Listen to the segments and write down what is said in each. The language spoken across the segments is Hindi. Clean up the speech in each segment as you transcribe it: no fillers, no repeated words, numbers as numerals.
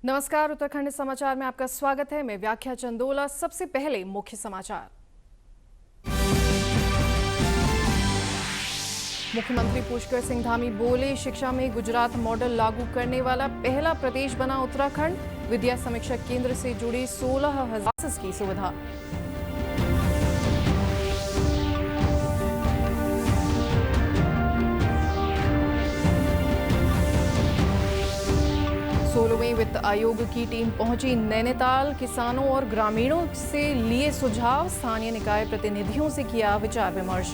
नमस्कार, उत्तराखंड समाचार में आपका स्वागत है। मैं व्याख्या चंदोला। सबसे पहले मुख्य समाचार। मुख्यमंत्री पुष्कर सिंह धामी बोले, शिक्षा में गुजरात मॉडल लागू करने वाला पहला प्रदेश बना उत्तराखंड। विद्या समीक्षा केंद्र से जुड़ी 16,000 की सुविधा। सोलहवें वित्त आयोग की टीम पहुंची नैनीताल। किसानों और ग्रामीणों से लिए सुझाव, स्थानीय निकाय प्रतिनिधियों से किया विचार विमर्श।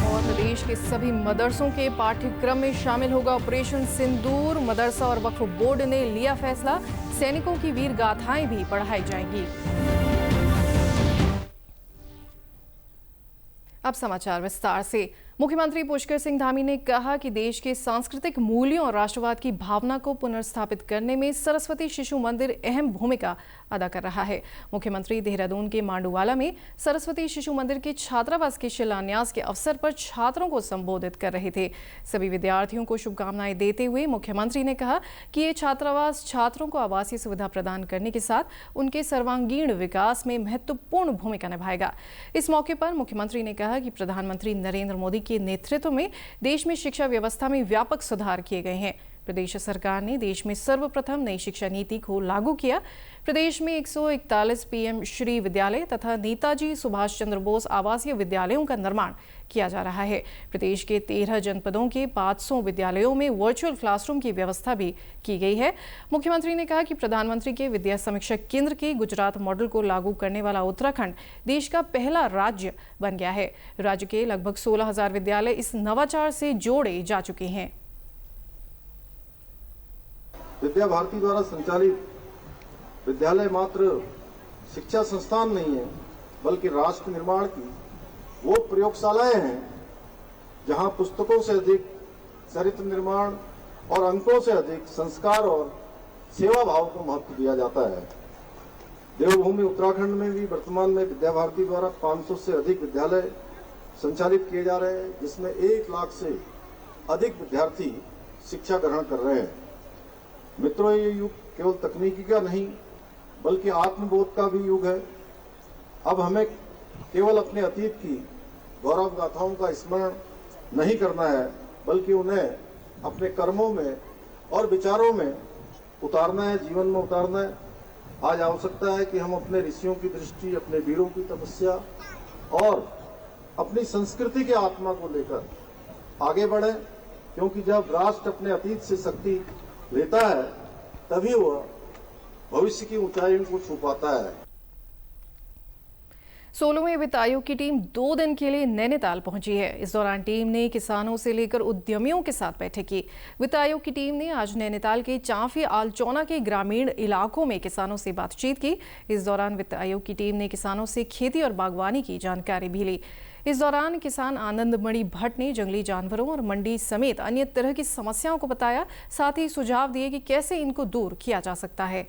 और प्रदेश के सभी मदरसों के पाठ्यक्रम में शामिल होगा ऑपरेशन सिंदूर। मदरसा और वक्फ बोर्ड ने लिया फैसला, सैनिकों की वीर गाथाएं भी पढ़ाई जाएंगी। अब समाचार विस्तार से। मुख्यमंत्री पुष्कर सिंह धामी ने कहा कि देश के सांस्कृतिक मूल्यों और राष्ट्रवाद की भावना को पुनर्स्थापित करने में सरस्वती शिशु मंदिर अहम भूमिका अदा कर रहा है। मुख्यमंत्री देहरादून के मांडूवाला में सरस्वती शिशु मंदिर के छात्रावास के शिलान्यास के अवसर पर छात्रों को संबोधित कर रहे थे। सभी विद्यार्थियों को शुभकामनाएं देते हुए मुख्यमंत्री ने कहा कि ये छात्रावास छात्रों को आवासीय सुविधा प्रदान करने के साथ उनके सर्वांगीण विकास में महत्वपूर्ण भूमिका निभाएगा। इस मौके पर मुख्यमंत्री ने कहा कि प्रधानमंत्री नरेंद्र मोदी के नेतृत्व में देश में शिक्षा व्यवस्था में व्यापक सुधार किए गए हैं। प्रदेश सरकार ने देश में सर्वप्रथम नई शिक्षा नीति को लागू किया। प्रदेश में 141 पीएम श्री विद्यालय तथा नेताजी सुभाष चंद्र बोस आवासीय विद्यालयों का निर्माण किया जा रहा है। प्रदेश के 13 जनपदों के 500 विद्यालयों में वर्चुअल क्लासरूम की व्यवस्था भी की गई है। मुख्यमंत्री ने कहा कि प्रधानमंत्री के विद्या समीक्षा केंद्र के गुजरात मॉडल को लागू करने वाला उत्तराखंड देश का पहला राज्य बन गया है। राज्य के लगभग 16,000 विद्यालय इस नवाचार से जोड़े जा चुके हैं। विद्या भारती द्वारा संचालित विद्यालय मात्र शिक्षा संस्थान नहीं है, बल्कि राष्ट्र निर्माण की वो प्रयोगशालाएं हैं जहां पुस्तकों से अधिक चरित्र निर्माण और अंकों से अधिक संस्कार और सेवा भाव को महत्व दिया जाता है। देवभूमि उत्तराखंड में भी वर्तमान में विद्या भारती द्वारा 500 से अधिक विद्यालय संचालित किए जा रहे हैं, जिसमें 1 लाख से अधिक विद्यार्थी शिक्षा ग्रहण कर रहे हैं। मित्रों, ये युग केवल तकनीकी का नहीं बल्कि आत्मबोध का भी युग है। अब हमें केवल अपने अतीत की गौरव गाथाओं का स्मरण नहीं करना है, बल्कि उन्हें अपने कर्मों में और विचारों में उतारना है, जीवन में उतारना है। आज आवश्यकता है कि हम अपने ऋषियों की दृष्टि, अपने वीरों की तपस्या और अपनी संस्कृति के आत्मा को लेकर आगे बढ़े, क्योंकि जब राष्ट्र अपने अतीत से शक्ति लेता है तभी वह भविष्य की ऊंचाइयों को छू पाता है। 16वें वित्त आयोग की टीम 2 दिन के लिए नैनीताल पहुंची है। इस दौरान टीम ने किसानों से लेकर उद्यमियों के साथ बैठक की। वित्त आयोग की टीम ने आज नैनीताल के चांफी आलचौना के ग्रामीण इलाकों में किसानों से बातचीत की। इस दौरान वित्त आयोग की टीम ने किसानों से खेती और बागवानी की जानकारी भी ली। इस दौरान किसान आनंदमणि भट्ट ने जंगली जानवरों और मंडी समेत अन्य तरह की समस्याओं को बताया, साथ ही सुझाव दिए कि कैसे इनको दूर किया जा सकता है।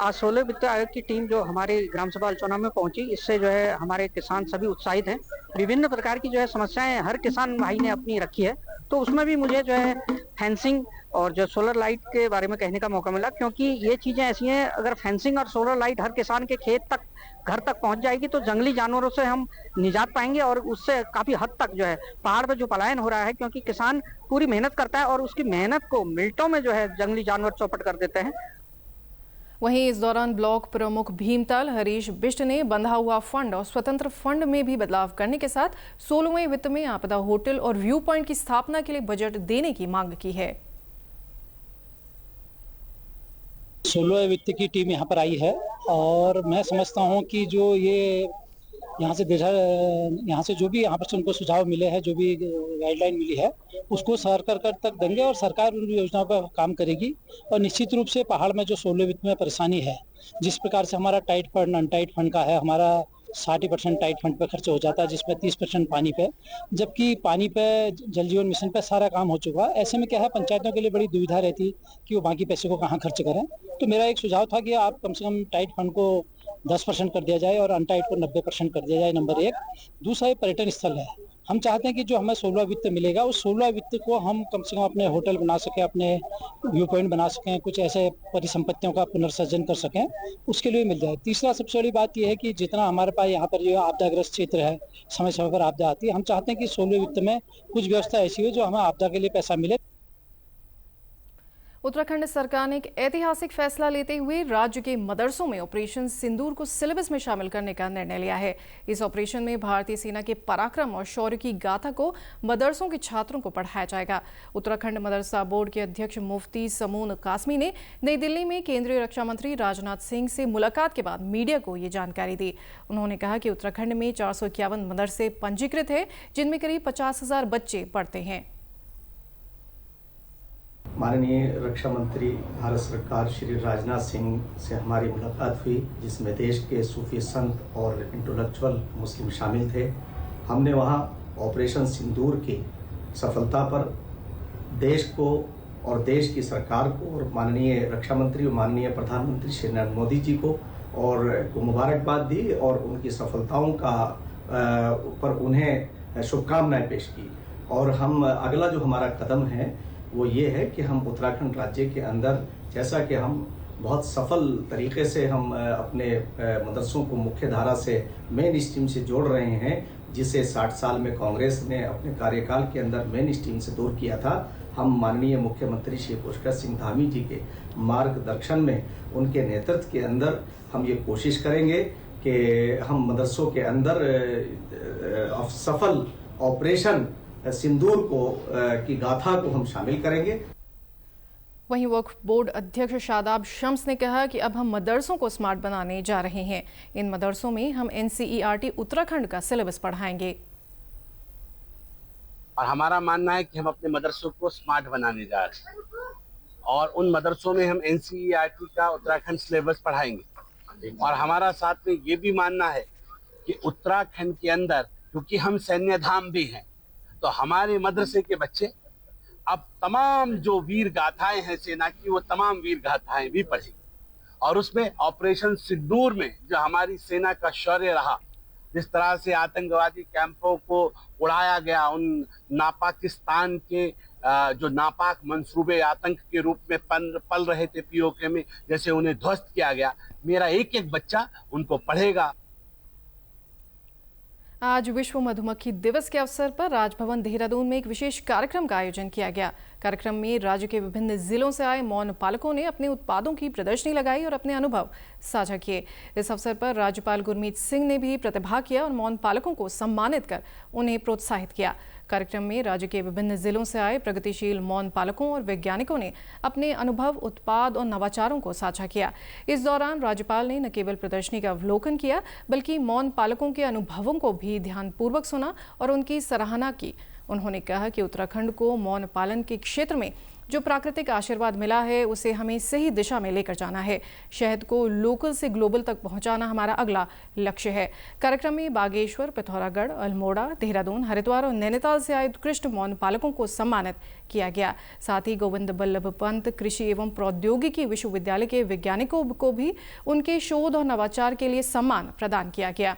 आज 16 वित्त आयोग की टीम जो हमारे ग्राम सभा अलचौना में पहुंची, इससे जो है हमारे किसान सभी उत्साहित हैं। विभिन्न प्रकार की जो है समस्याएं हर किसान भाई ने अपनी रखी है, तो उसमें भी मुझे जो है फेंसिंग और जो सोलर लाइट के बारे में कहने का मौका मिला, क्योंकि ये चीजें ऐसी हैं, अगर फेंसिंग और सोलर लाइट हर किसान के खेत तक, घर तक पहुंच जाएगी तो जंगली जानवरों से हम निजात पाएंगे और उससे काफी हद तक जो है पहाड़ पर जो पलायन हो रहा है, क्योंकि किसान पूरी मेहनत करता है और उसकी मेहनत को मिनटों में जो है जंगली जानवर चौपट कर देते हैं। वहीं इस दौरान ब्लॉक प्रमुख भीमताल हरीश बिष्ट ने बंधा हुआ फंड और स्वतंत्र फंड में भी बदलाव करने के साथ 16वें वित्त में आपदा होटल और व्यू पॉइंट की स्थापना के लिए बजट देने की मांग की है। 16वें वित्त की टीम यहाँ पर आई है और मैं समझता हूँ कि जो ये यहाँ से जो भी यहाँ पर से उनको सुझाव मिले हैं, जो भी गाइडलाइन मिली है, उसको सरकार तक देंगे और सरकार उन योजनाओं पर काम करेगी। और निश्चित रूप से पहाड़ में जो 16 वित्त में परेशानी है, जिस प्रकार से हमारा टाइट फंड अनटाइट फंड का है, हमारा 60% टाइट फंड पे खर्च हो जाता है, जिसमें 30% पानी पे, जबकि पानी पे जल जीवन मिशन पे सारा काम हो चुका है। ऐसे में क्या है, पंचायतों के लिए बड़ी दुविधा रहती है कि वो बाकी पैसे को कहाँ खर्च करें। तो मेरा एक सुझाव था कि आप कम से कम टाइट फंड को 10% कर दिया जाए और अनटाइट को 90% कर दिया जाए, नंबर एक। दूसरा, ये पर्यटन स्थल है। हम चाहते हैं कि जो हमें 16 वित्त मिलेगा, उस 16 वित्त को हम कम से कम अपने होटल बना सकें, अपने व्यू पॉइंट बना सकें, कुछ ऐसे परिसंपत्तियों का पुनर्सर्जन कर सकें, उसके लिए मिल जाए। तीसरा, सबसे बड़ी बात यह है कि जितना हमारे पास यहाँ पर जो आपदाग्रस्त क्षेत्र है, समय समय पर आपदा आती है, हम चाहते हैं कि 16 वित्त में कुछ व्यवस्था ऐसी हो जो हमें आपदा के लिए पैसा मिले। उत्तराखंड सरकार ने एक ऐतिहासिक फैसला लेते हुए राज्य के मदरसों में ऑपरेशन सिंदूर को सिलेबस में शामिल करने का निर्णय लिया है। इस ऑपरेशन में भारतीय सेना के पराक्रम और शौर्य की गाथा को मदरसों के छात्रों को पढ़ाया जाएगा। उत्तराखंड मदरसा बोर्ड के अध्यक्ष मुफ्ती समून कासमी ने नई दिल्ली में केंद्रीय रक्षा मंत्री राजनाथ सिंह से मुलाकात के बाद मीडिया को ये जानकारी दी। उन्होंने कहा कि उत्तराखंड में 451 मदरसे पंजीकृत है, जिनमें करीब 50,000 बच्चे पढ़ते हैं। माननीय रक्षा मंत्री भारत सरकार श्री राजनाथ सिंह से हमारी मुलाकात हुई, जिसमें देश के सूफी संत और इंटेलेक्चुअल मुस्लिम शामिल थे। हमने वहां ऑपरेशन सिंदूर की सफलता पर देश को और देश की सरकार को और माननीय रक्षा मंत्री और माननीय प्रधानमंत्री श्री नरेंद्र मोदी जी को मुबारकबाद दी और उनकी सफलताओं का पर उन्हें शुभकामनाएं पेश की। और हम अगला जो हमारा कदम है वो ये है कि हम उत्तराखंड राज्य के अंदर, जैसा कि हम बहुत सफल तरीके से हम अपने मदरसों को मुख्य धारा से मेन स्ट्रीम से जोड़ रहे हैं, जिसे 60 साल में कांग्रेस ने अपने कार्यकाल के अंदर मेन स्ट्रीम से दूर किया था। हम माननीय मुख्यमंत्री श्री पुष्कर सिंह धामी जी के मार्गदर्शन में, उनके नेतृत्व के अंदर हम ये कोशिश करेंगे कि हम मदरसों के अंदर सफल ऑपरेशन सिंदूर को की गाथा को हम शामिल करेंगे। वहीं वक्फ बोर्ड अध्यक्ष शादाब शम्स ने कहा कि अब हम मदरसों को स्मार्ट बनाने जा रहे हैं। इन मदरसों में हम NCERT उत्तराखंड का सिलेबस पढ़ाएंगे। और हमारा मानना है कि हम अपने मदरसों को स्मार्ट बनाने जा रहे हैं और उन मदरसों में हम NCERT का उत्तराखंड सिलेबस पढ़ाएंगे। और हमारा साथ में ये भी मानना है कि उत्तराखंड के अंदर, क्योंकि हम सैन्य धाम भी हैं, तो हमारे मदरसे के बच्चे अब तमाम जो वीर गाथाएं हैं सेना की, वो तमाम वीर गाथाएं भी पढ़ेंगे। और उसमें ऑपरेशन सिंदूर में जो हमारी सेना का शौर्य रहा, जिस तरह से आतंकवादी कैंपों को उड़ाया गया, उन नापाकिस्तान के जो नापाक मंसूबे आतंक के रूप में पल रहे थे POK में, जैसे उन्हें ध्वस्त किया गया, मेरा एक एक बच्चा उनको पढ़ेगा। आज विश्व मधुमक्खी दिवस के अवसर पर राजभवन देहरादून में एक विशेष कार्यक्रम का आयोजन किया गया। कार्यक्रम में राज्य के विभिन्न जिलों से आए मौन पालकों ने अपने उत्पादों की प्रदर्शनी लगाई और अपने अनुभव साझा किए। इस अवसर पर राज्यपाल गुरमीत सिंह ने भी प्रतिभाग किया और मौन पालकों को सम्मानित कर उन्हें प्रोत्साहित किया। कार्यक्रम में राज्य के विभिन्न जिलों से आए प्रगतिशील मौन पालकों और वैज्ञानिकों ने अपने अनुभव, उत्पाद और नवाचारों को साझा किया। इस दौरान राज्यपाल ने न केवल प्रदर्शनी का अवलोकन किया, बल्कि मौन पालकों के अनुभवों को भी ध्यानपूर्वक सुना और उनकी सराहना की। उन्होंने कहा कि उत्तराखंड को मौन पालन के क्षेत्र में जो प्राकृतिक आशीर्वाद मिला है, उसे हमें सही दिशा में लेकर जाना है। शहद को लोकल से ग्लोबल तक पहुंचाना हमारा अगला लक्ष्य है। कार्यक्रम में बागेश्वर, पिथौरागढ़, अल्मोड़ा, देहरादून, हरिद्वार और नैनीताल से आए उत्कृष्ट मौन पालकों को सम्मानित किया गया। साथ ही गोविंद बल्लभ पंत कृषि एवं प्रौद्योगिकी विश्वविद्यालय के वैज्ञानिकों को भी उनके शोध और नवाचार के लिए सम्मान प्रदान किया गया।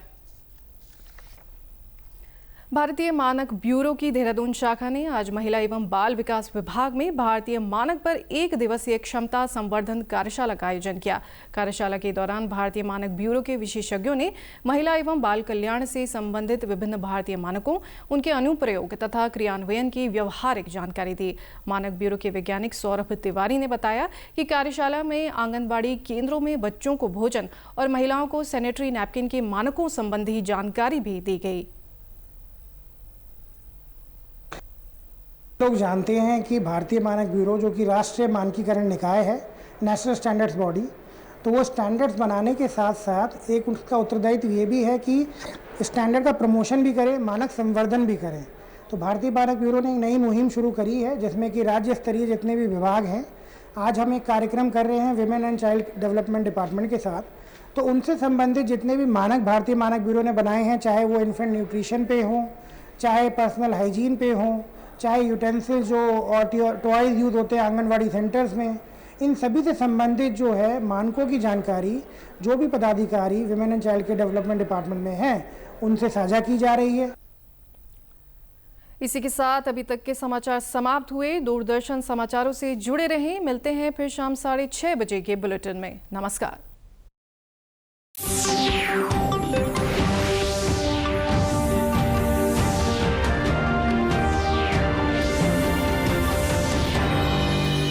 भारतीय मानक ब्यूरो की देहरादून शाखा ने आज महिला एवं बाल विकास विभाग में भारतीय मानक पर 1 दिवसीय क्षमता संवर्धन कार्यशाला का आयोजन किया। कार्यशाला के दौरान भारतीय मानक ब्यूरो के विशेषज्ञों ने महिला एवं बाल कल्याण से संबंधित विभिन्न भारतीय मानकों, उनके अनुप्रयोग तथा क्रियान्वयन की व्यवहारिक जानकारी दी। मानक ब्यूरो के वैज्ञानिक सौरभ तिवारी ने बताया कि कार्यशाला में आंगनबाड़ी केंद्रों में बच्चों को भोजन और महिलाओं को सैनिटरी नैपकिन के मानकों संबंधी जानकारी भी दी गई। लोग जानते हैं कि भारतीय मानक ब्यूरो, जो कि राष्ट्रीय मानकीकरण निकाय है, नेशनल स्टैंडर्ड्स बॉडी, तो वो स्टैंडर्ड्स बनाने के साथ साथ एक उसका उत्तरदायित्व ये भी है कि स्टैंडर्ड का प्रमोशन भी करें, मानक संवर्धन भी करें। तो भारतीय मानक ब्यूरो ने एक नई मुहिम शुरू करी है, जिसमें कि राज्य स्तरीय जितने भी विभाग हैं, आज हम एक कार्यक्रम कर रहे हैं women and child development department के साथ, तो उनसे संबंधित जितने भी मानक भारतीय मानक ब्यूरो ने बनाए हैं, चाहे वो इन्फेंट न्यूट्रिशन पे हों, चाहे पर्सनल हाइजीन पे हों, चाहे यूटेंसिल जो और टॉयज़ यूज़ होते हैं आंगनवाड़ी सेंटर्स में, इन सभी से संबंधित जो है मानकों की जानकारी जो भी पदाधिकारी विमेन एंड चाइल्ड के डेवलपमेंट डिपार्टमेंट में हैं उनसे साझा की जा रही है। इसी के साथ अभी तक के समाचार समाप्त हुए। दूरदर्शन समाचारों से जुड़े रहें। मिलते हैं फिर शाम 6:30 बजे के बुलेटिन में। नमस्कार।